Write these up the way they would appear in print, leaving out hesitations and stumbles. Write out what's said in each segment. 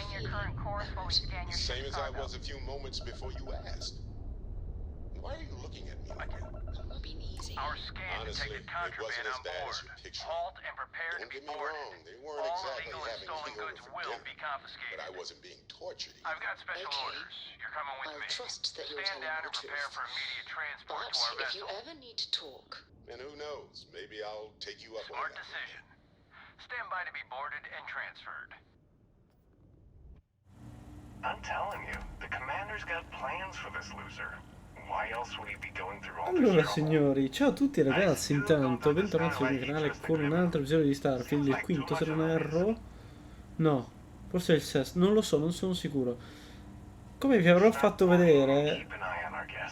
Staying your current course while we scan your Same ship's as I cargo. was a few moments before you asked. Why are you looking at me like that? I've been easy. Our scan Honestly, detected it contraband wasn't as on bad as board. you picture. Halt and prepare to Don't be get me boarded. wrong, they weren't All exactly illegal and having stolen me over goods for will dinner, be confiscated. but I wasn't being tortured I've either. got special Okay. orders. You're coming with I'll me. trust that you're Stand telling down me and the prepare truth. for immediate transport But to our if you vessel. ever need to talk, And who knows, maybe I'll take you up on Smart that. decision. Stand by to be boarded and transferred. I'm telling you, the commander's got plans for this loser. Why else would he be going through all Allora this trouble? signori, ciao a tutti ragazzi, intanto bentornati sul mio canale con un altro episodio di Starfield, il quinto se non erro. No, forse è il sesto, non lo so, non sono sicuro. Come vi avrò fatto vedere,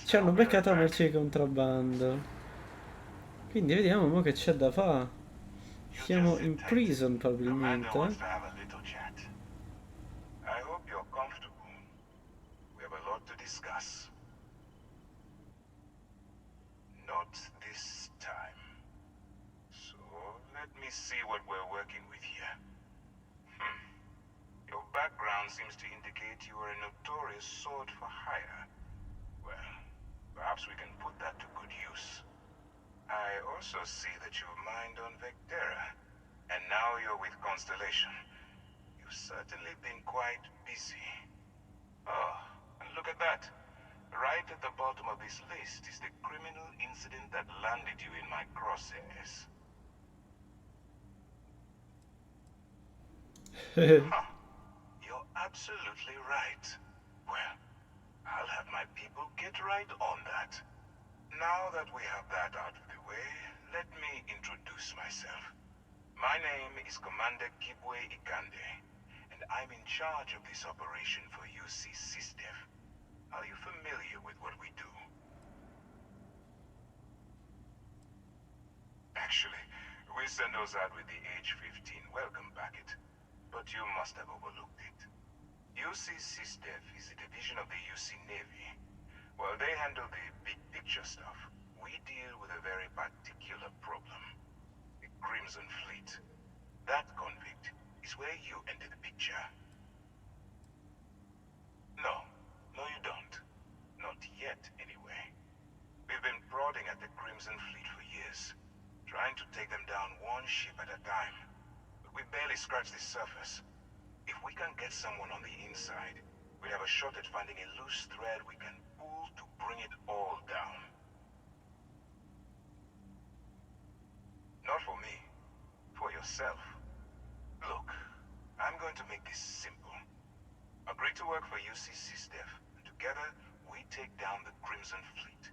ci hanno beccato a merce di contrabbando. Quindi vediamo mo che c'è da fare. Siamo in prison probabilmente. See what we're working with here. Your background seems to indicate you are a notorious sword for hire. Well, perhaps we can put that to good use. I also see that you've mined on Vectera, and now you're with Constellation. You've certainly been quite busy. Oh, and look at that. Right at the bottom of this list is the criminal incident that landed you in my crosshairs. Huh. You're absolutely right. Well, I'll have my people get right on that. Now that we have that out of the way, let me introduce myself. My name is Commander Kibwe Ikande, and I'm in charge of this operation for UC SysDev. Are you familiar with what we do? Actually, we send those out with the H-15 welcome packet. But you must have overlooked it. UC SysDev is a division of the UC Navy. While they handle the big picture stuff, we deal with a very particular problem. The Crimson Fleet. That convict is where you enter the picture. No, you don't. Not yet, anyway. We've been prodding at the Crimson Fleet for years, trying to take them down one ship at a time. We barely scratched the surface. If we can get someone on the inside, we have a shot at finding a loose thread we can pull to bring it all down. Not for me. For yourself. Look, I'm going to make this simple. Agree to work for UC SysDev, and together we take down the Crimson Fleet.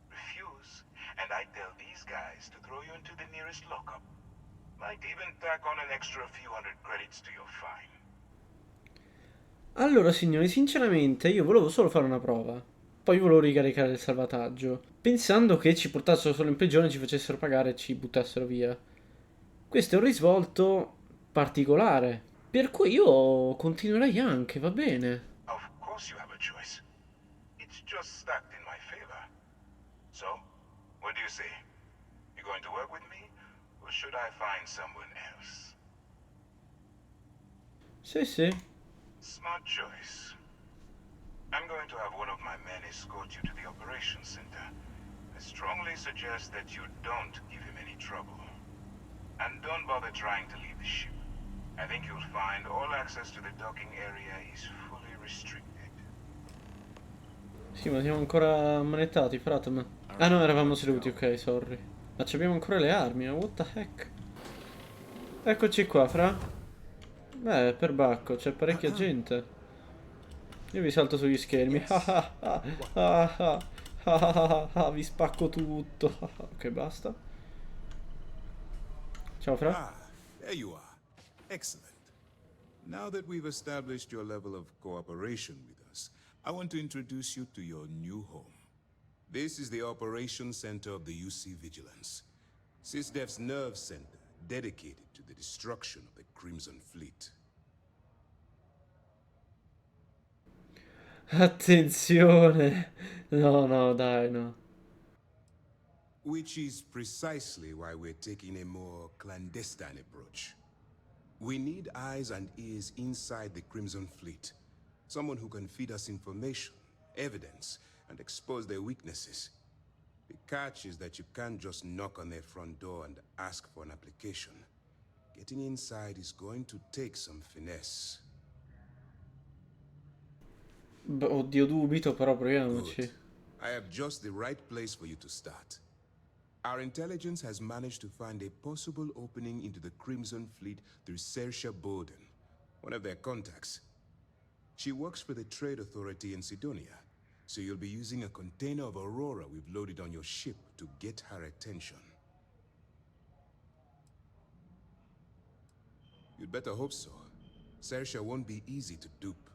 Refuse, and I tell these guys to throw you into the nearest lockup. Might even tack on an extra few hundred credits to your fine. Allora signori, sinceramente io volevo solo fare una prova. Poi volevo ricaricare il salvataggio, pensando che ci portassero solo in prigione, ci facessero pagare e ci buttassero via. Questo è un risvolto particolare, per cui io continuerei anche, va bene. Of course you have a choice. It's just stacked in my favor. So, what do you say? You going to work with me? Or should I find someone else? Sì. Smart choice. I'm going to have one of my men escort you to the operations center. I strongly suggest that you don't give him any trouble. And don't bother trying to leave the ship. I think you'll find all access to the docking area is fully restricted. Sì, ma siamo ancora ammanettati, Fratom. Ah no, eravamo seduti, ok, sorry. Ma abbiamo ancora le armi, what the heck? Eccoci qua, Fra. Beh, per bacco, c'è parecchia gente. Io vi salto sugli schermi. Vi spacco tutto. Ok, basta. Ciao, Fra. Ah, there you are. Excellent. Now that we've established your level of cooperation with us, I want to introduce you to your new home. This is the Operations Center of the UC Vigilance, SysDev's nerve center dedicated to the destruction of the Crimson Fleet. Attenzione. No, dai, no. Which is precisely why we're taking a more clandestine approach. We need eyes and ears inside the Crimson Fleet. Someone who can feed us information, evidence, and expose their weaknesses. The catch is that you can't just knock on their front door and ask for an application. Getting inside is going to take some finesse. Oddio, dubito, però proviamoci. Good. I have just the right place for you to start. Our intelligence has managed to find a possible opening into the Crimson Fleet through Saoirse Bowden, one of their contacts. She works for the Trade Authority in Sidonia, so you'll be using a container of Aurora we've loaded on your ship to get her attention. You'd better hope so. Saoirse won't be easy to dupe.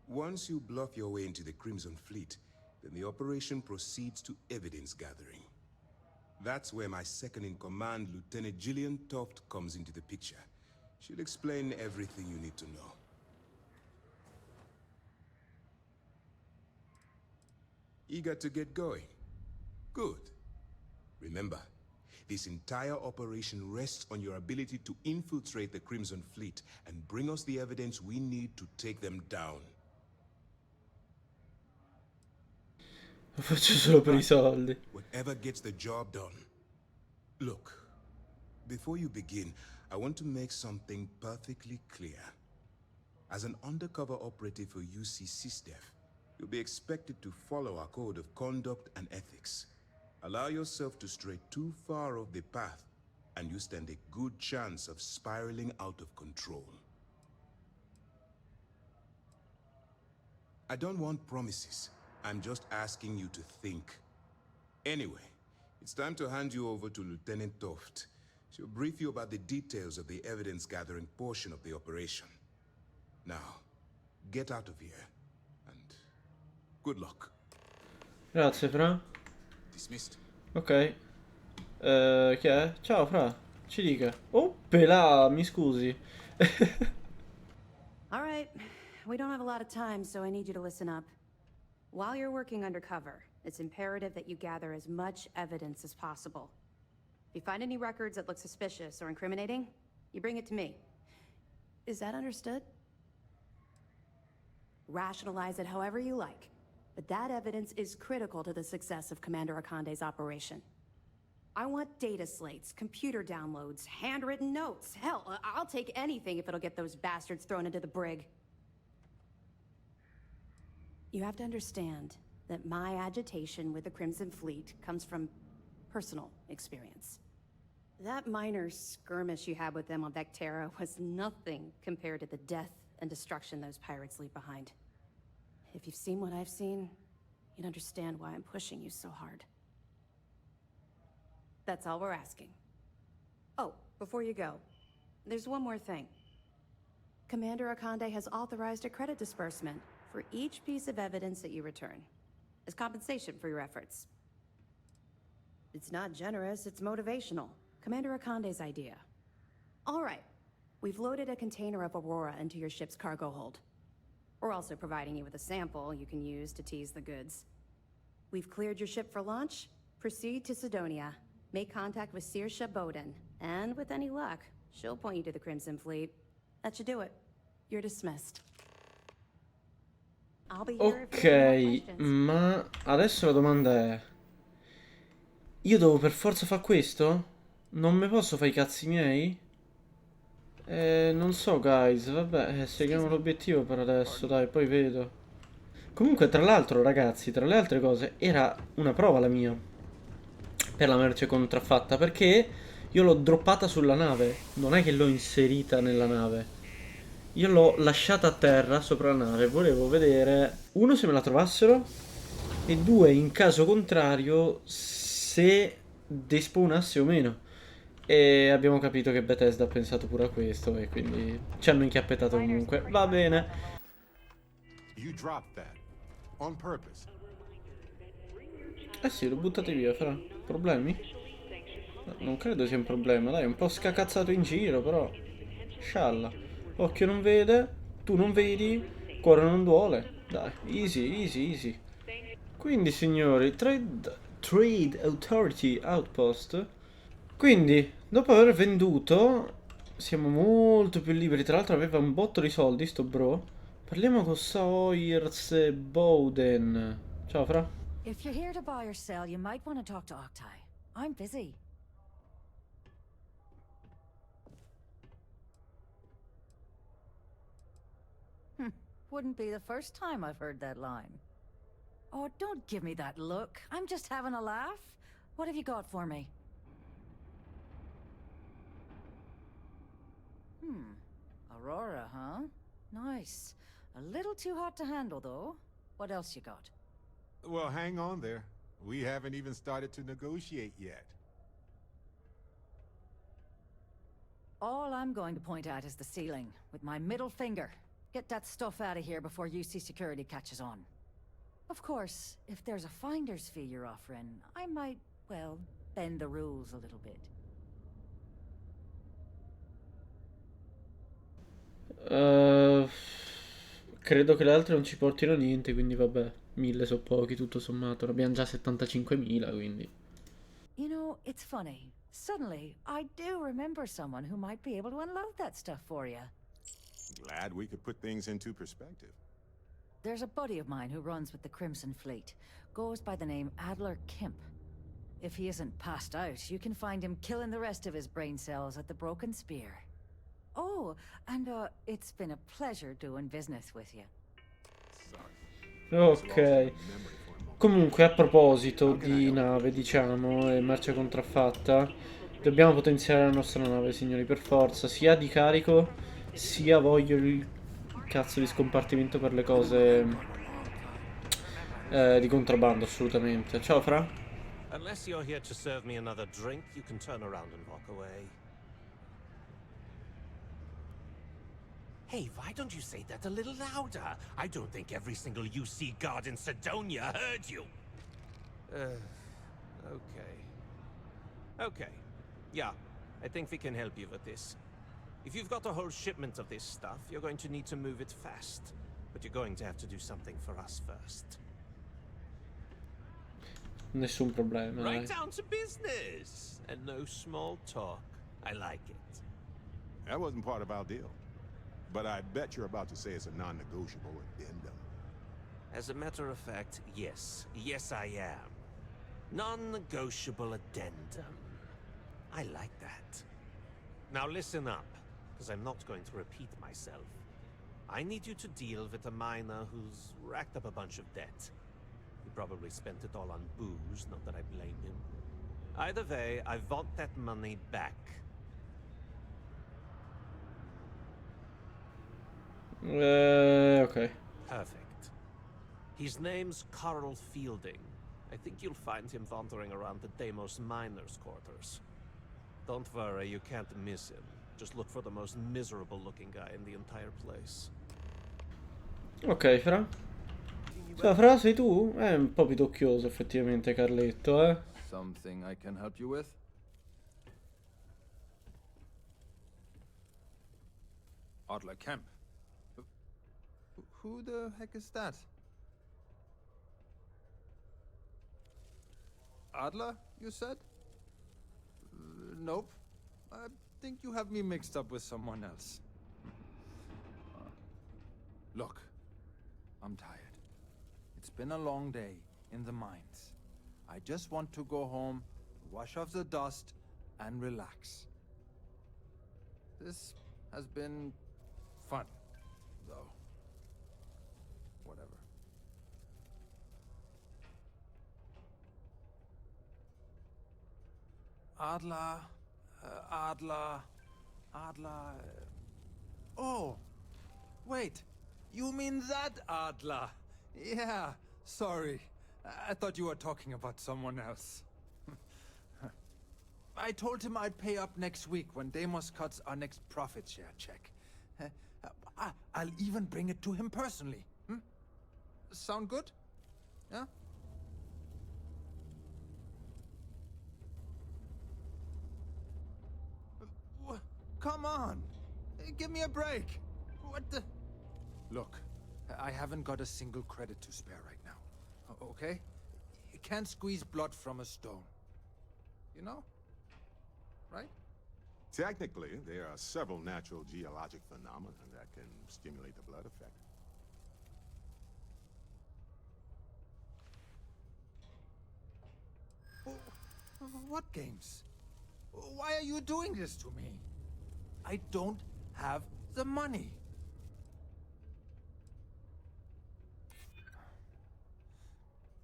Once you bluff your way into the Crimson Fleet, then the operation proceeds to evidence gathering. That's where my second-in-command, Lieutenant Gillian Toft, comes into the picture. She'll explain everything you need to know. Eager to get going? Good. Remember, this entire operation rests on your ability to infiltrate the Crimson Fleet and bring us the evidence we need to take them down. Lo faccio solo per I soldi. Whatever gets the job done. Look, before you begin, I want to make something perfectly clear. As an undercover operative for UC SysDef, you'll be expected to follow our code of conduct and ethics. Allow yourself to stray too far off the path, and you stand a good chance of spiraling out of control. I don't want promises. I'm just asking you to think. Anyway, it's time to hand you over to Lieutenant Toft. She'll brief you about the details of the evidence-gathering portion of the operation. Now, get out of here, and good luck. Grazie, Fra. Dismissed. Ok. Chi è? Ciao, Fra. Ci dica. Oh, pelà, mi scusi. All right. We don't have a lot of time, so I need you to listen up. While you're working undercover, it's imperative that you gather as much evidence as possible. If you find any records that look suspicious or incriminating, you bring it to me. Is that understood? Rationalize it however you like, but that evidence is critical to the success of Commander Akande's operation. I want data slates, computer downloads, handwritten notes. Hell, I'll take anything if it'll get those bastards thrown into the brig. You have to understand that my agitation with the Crimson Fleet comes from personal experience. That minor skirmish you had with them on Vectera was nothing compared to the death and destruction those pirates leave behind. If you've seen what I've seen, you'd understand why I'm pushing you so hard. That's all we're asking. Oh, before you go, there's one more thing. Commander Akande has authorized a credit disbursement for each piece of evidence that you return, as compensation for your efforts. It's not generous, it's motivational. Commander Akande's idea. All right, we've loaded a container of Aurora into your ship's cargo hold. We're also providing you with a sample you can use to tease the goods. We've cleared your ship for launch. Proceed to Sidonia. Make contact with Saoirse Bowden, and with any luck, she'll point you to the Crimson Fleet. That should do it. You're dismissed. Ok, ma adesso la domanda è: io devo per forza fare questo? Non mi posso fare i cazzi miei? Non so, guys, vabbè, seguiamo l'obiettivo per adesso, dai, poi vedo. Comunque, tra l'altro, ragazzi, tra le altre cose, era una prova la mia per la merce contraffatta, perché io l'ho droppata sulla nave, non è che l'ho inserita nella nave. Io l'ho lasciata a terra sopra la nave, volevo vedere, uno, se me la trovassero, e due, in caso contrario, se despawnasse o meno. E abbiamo capito che Bethesda ha pensato pure a questo, e quindi ci hanno inchiappettato comunque. Va bene. Eh sì, lo buttate via, Fra. Problemi? No, non credo sia un problema, dai, è un po' scacazzato in giro, però scialla. Occhio non vede, tu non vedi, cuore non duole. Dai, easy, easy, easy. Quindi, signori, Trade Authority Outpost. Quindi, dopo aver venduto, Siamo molto più liberi. Tra l'altro aveva un botto di soldi, sto bro. Parliamo con Sawyers Bowden. Ciao, Fra. If you're here to buy or sell, you might want to talk to Octai. I'm busy. Wouldn't be the first time I've heard that line. Oh, don't give me that look. I'm just having a laugh. What have you got for me? Aurora, huh? Nice. A little too hot to handle, though. What else you got? Well, hang on there. We haven't even started to negotiate yet. All I'm going to point at is the ceiling, with my middle finger. Get that stuff out of here before UC security catches on. Of course, if there's a finder's fee you're offering, I might, well, bend the rules a little bit. Credo che le altre non ci portino a niente, quindi vabbè, 1000 sono pochi tutto sommato. Ne abbiamo già 75.000, quindi. You know, it's funny. Suddenly, I do remember someone who might be able to unload that stuff for you. Glad we could put things into perspective. There's a buddy of mine who runs with the Crimson Fleet. Goes by the name Adler Kemp. If he isn't passed out, you can find him killing the rest of his brain cells at the Broken Spear. Oh, and it's been a pleasure doing business with you. Ok. Comunque, a proposito di nave, diciamo, e merce contraffatta, dobbiamo potenziare la nostra nave, signori, per forza. Sia di carico, sia voglio il cazzo di scompartimento per le cose di contrabbando, assolutamente. Ciao, Fra. Unless you're here to serve me another drink, you can turn around and walk away. Hey, why don't you say that a little louder? I don't think every single UC guard in Sidonia heard you. Okay. Yeah, I think we can help you with this. If you've got a whole shipment of this stuff, you're going to need to move it fast. But you're going to have to do something for us first. Nessun problema. Right down to business. And no small talk. I like it. That wasn't part of our deal. But I bet you're about to say it's a non-negotiable addendum. As a matter of fact, yes. Yes, I am. Non-negotiable addendum. I like that. Now listen up, because I'm not going to repeat myself. I need you to deal with a miner who's racked up a bunch of debt. He probably spent it all on booze, not that I blame him. Either way, I want that money back. Ok. Perfect. His name's Carl Fielding. I think you'll find him wandering around the Deimos miners' quarters. Don't worry, you can't miss him. Just look for the most miserable-looking guy in the entire place. Ok, Fra. Ciao, Fra, sei tu? È un po' pidocchioso, effettivamente, Carletto, eh? Something I can help you with? Adler Kemp. Who the heck is that? Adler, you said? Nope. I think you have me mixed up with someone else. Look, I'm tired. It's been a long day in the mines. I just want to go home, wash off the dust, and relax. This has been fun, though. Whatever. Adler. Oh, wait. You mean that Adler? Yeah, sorry. I thought you were talking about someone else. I told him I'd pay up next week when Deimos cuts our next profit share check. I'll even bring it to him personally. Sound good? Yeah? Come on! Give me a break! What the... Look, I haven't got a single credit to spare right now. Okay? You can't squeeze blood from a stone. You know? Right? Technically, there are several natural geologic phenomena that can stimulate the blood effect. What games? Why are you doing this to me? I don't have the money.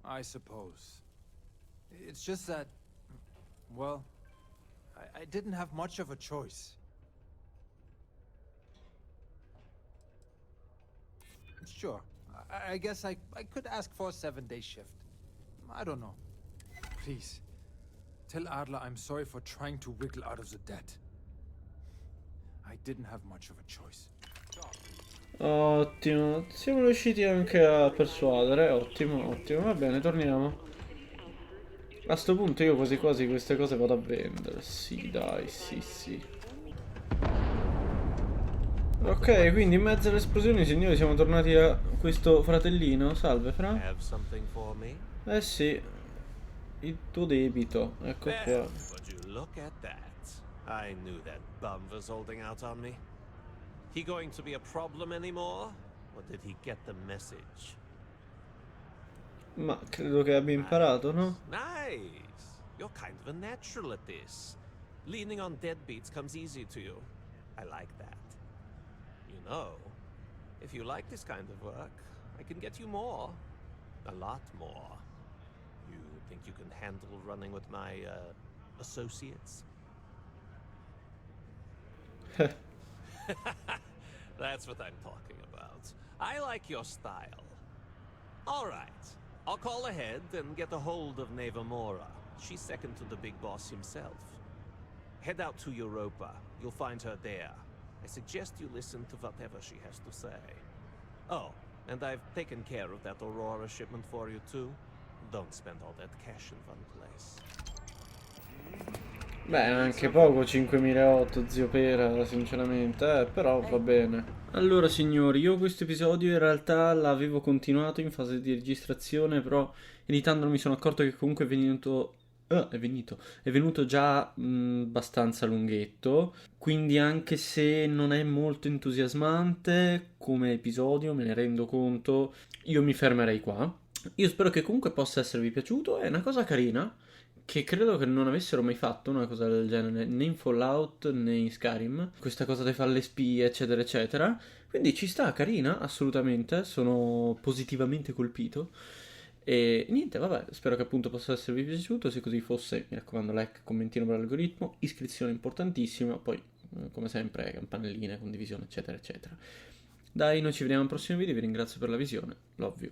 I suppose. It's just that, well, I didn't have much of a choice. Sure, I guess I could ask for a 7-day shift. I don't know. Please, tell Adler I'm sorry for trying to wiggle out of the debt. I didn't have much of a choice. Ottimo, siamo riusciti anche a persuadere, ottimo, ottimo, va bene, torniamo. A sto punto io quasi quasi queste cose vado a vendere, sì dai, sì sì. Ok, quindi in mezzo alle esplosioni, signori, siamo tornati a questo fratellino, salve Fra. Eh sì, il tuo debito, ecco qua. I knew that bum was holding out on me. He going to be a problem anymore? Or did he get the message? Ma credo che abbia imparato, no? Nice! You're kind of a natural at this. Leaning on deadbeats comes easy to you. I like that. You know, if you like this kind of work, I can get you more. A lot more. You think you can handle running with my, associates? That's what I'm talking about. I like your style. All right. I'll call ahead and get a hold of Nevamora. She's second to the big boss himself. Head out to Europa. You'll find her there. I suggest you listen to whatever she has to say. Oh, and I've taken care of that Aurora shipment for you too. Don't spend all that cash in one place. Beh, anche poco 5.008 zio Pera, sinceramente, però va bene. Allora signori, io questo episodio in realtà l'avevo continuato in fase di registrazione, però editandolo mi sono accorto che comunque è venuto già abbastanza lunghetto, quindi anche se non è molto entusiasmante come episodio, me ne rendo conto, io mi fermerei qua. Io spero che comunque possa esservi piaciuto, è una cosa carina, che credo che non avessero mai fatto una cosa del genere né in Fallout né in Skyrim, questa cosa di fare le spie eccetera eccetera, quindi ci sta, carina, assolutamente, sono positivamente colpito e niente, vabbè, spero che appunto possa esservi piaciuto, se così fosse mi raccomando like, commentino per l'algoritmo, iscrizione importantissima, poi come sempre campanelline, condivisione eccetera eccetera. Dai, noi ci vediamo al prossimo video, vi ringrazio per la visione, love you.